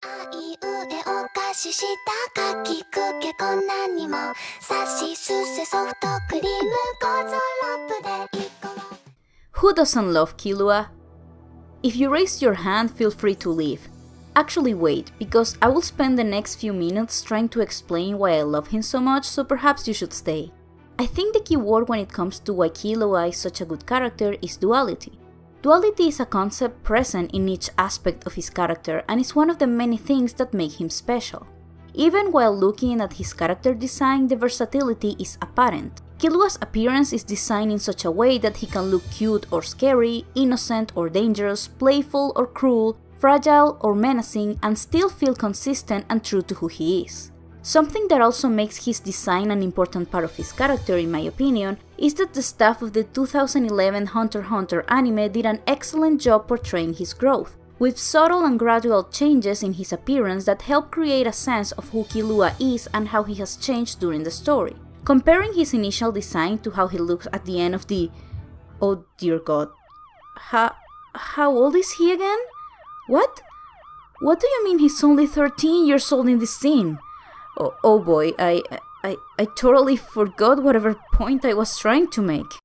あいうえお菓子したかきくけこんなにもさしすせソフトクリームゴゾロップでいこう Who doesn't love Killua? If you raise your hand, feel free to leave. Actually wait, because I will spend the next few minutes trying to explain why I love him so much, so perhaps you should stay. I think the key word when it comes to why Killua is such a good character is duality. Duality is a concept present in each aspect of his character and is one of the many things that make him special. Even while looking at his character design, the versatility is apparent. Killua's appearance is designed in such a way that he can look cute or scary, innocent or dangerous, playful or cruel, fragile or menacing, and still feel consistent and true to who he is. Something that also makes his design an important part of his character, in my opinion, is that the staff of the 2011 Hunter x Hunter anime did an excellent job portraying his growth, with subtle and gradual changes in his appearance that help create a sense of who Killua is and how he has changed during the story. Comparing his initial design to how he looks at the end of the... Oh dear god. How old is he again? What? What do you mean he's only 13 years old in this scene? Oh boy, I totally forgot whatever point I was trying to make.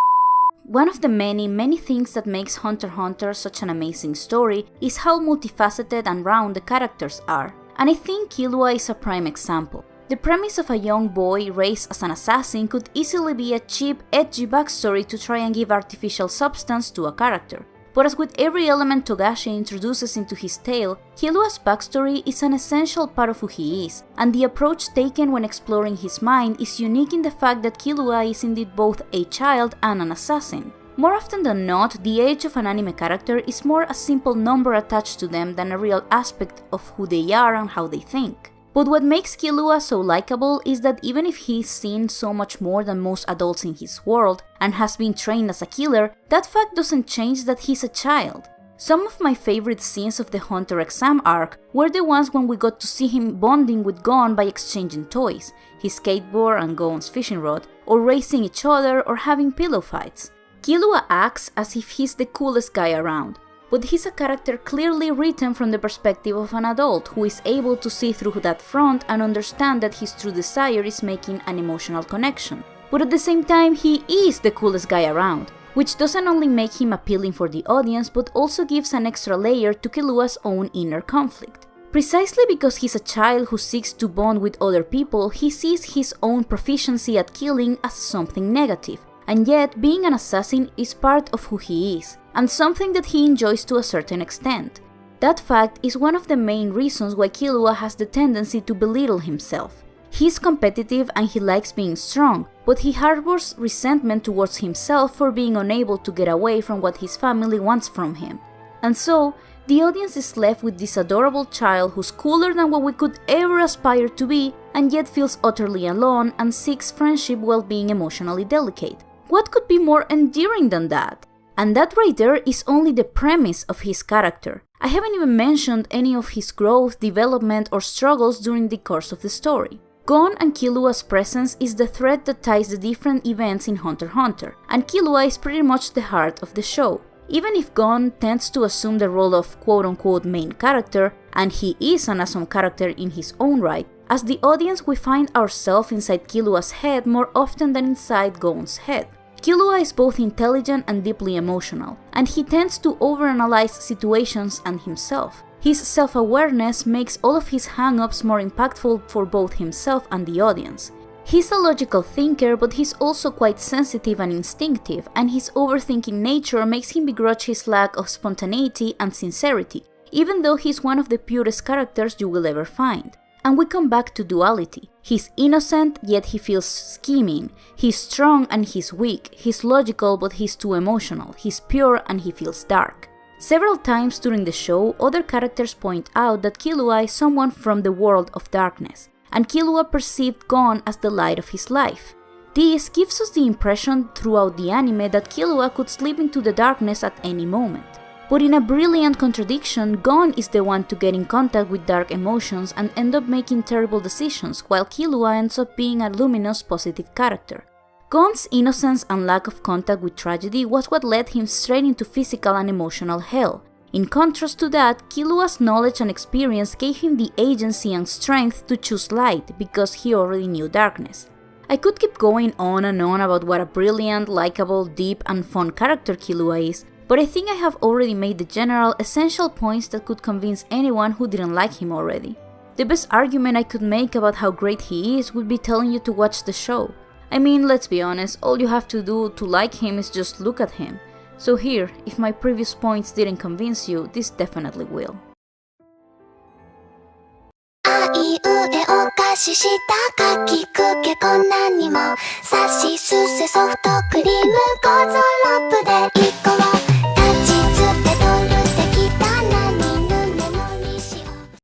One of the many things that makes Hunter x Hunter such an amazing story is how multifaceted and round the characters are, and I think Killua is a prime example. The premise of a young boy raised as an assassin could easily be a cheap, edgy backstory to try and give artificial substance to a character. But as with every element Togashi introduces into his tale, Killua's backstory is an essential part of who he is, and the approach taken when exploring his mind is unique in the fact that Killua is indeed both a child and an assassin. More often than not, the age of an anime character is more a simple number attached to them than a real aspect of who they are and how they think. But what makes Killua so likable is that even if he's seen so much more than most adults in his world and has been trained as a killer, that fact doesn't change that he's a child. Some of my favorite scenes of the Hunter exam arc were the ones when we got to see him bonding with Gon by exchanging toys, his skateboard and Gon's fishing rod, or racing each other or having pillow fights. Killua acts as if he's the coolest guy around, but he's a character clearly written from the perspective of an adult who is able to see through that front and understand that his true desire is making an emotional connection. But at the same time, he is the coolest guy around, which doesn't only make him appealing for the audience but also gives an extra layer to Killua's own inner conflict. Precisely because he's a child who seeks to bond with other people, he sees his own proficiency at killing as something negative, and yet being an assassin is part of who he is, and something that he enjoys to a certain extent. That fact is one of the main reasons why Killua has the tendency to belittle himself. He's competitive and he likes being strong, but he harbors resentment towards himself for being unable to get away from what his family wants from him. And so, the audience is left with this adorable child who's cooler than what we could ever aspire to be, and yet feels utterly alone and seeks friendship while being emotionally delicate. What could be more endearing than that? And that right there is only the premise of his character. I haven't even mentioned any of his growth, development, or struggles during the course of the story. Gon and Killua's presence is the thread that ties the different events in Hunter x Hunter, and Killua is pretty much the heart of the show. Even if Gon tends to assume the role of quote-unquote main character, and he is an awesome character in his own right, as the audience we find ourselves inside Killua's head more often than inside Gon's head. Killua is both intelligent and deeply emotional, and he tends to overanalyze situations and himself. His self-awareness makes all of his hang-ups more impactful for both himself and the audience. He's a logical thinker, but he's also quite sensitive and instinctive, and his overthinking nature makes him begrudge his lack of spontaneity and sincerity, even though he's one of the purest characters you will ever find. And we come back to duality. He's innocent, yet he feels scheming. He's strong and he's weak. He's logical, but he's too emotional. He's pure and he feels dark. Several times during the show, other characters point out that Killua is someone from the world of darkness, and Killua perceived Gon as the light of his life. This gives us the impression throughout the anime that Killua could slip into the darkness at any moment. But in a brilliant contradiction, Gon is the one to get in contact with dark emotions and end up making terrible decisions, while Killua ends up being a luminous, positive character. Gon's innocence and lack of contact with tragedy was what led him straight into physical and emotional hell. In contrast to that, Killua's knowledge and experience gave him the agency and strength to choose light because he already knew darkness. I could keep going on and on about what a brilliant, likable, deep and fun character Killua is, but I think I have already made the general, essential points that could convince anyone who didn't like him already. The best argument I could make about how great he is would be telling you to watch the show. I mean, let's be honest, all you have to do to like him is just look at him. So here, if my previous points didn't convince you, this definitely will. あいうえお菓子したかきくけこんなにもさしすせソフトクリームゴゾロップでいこ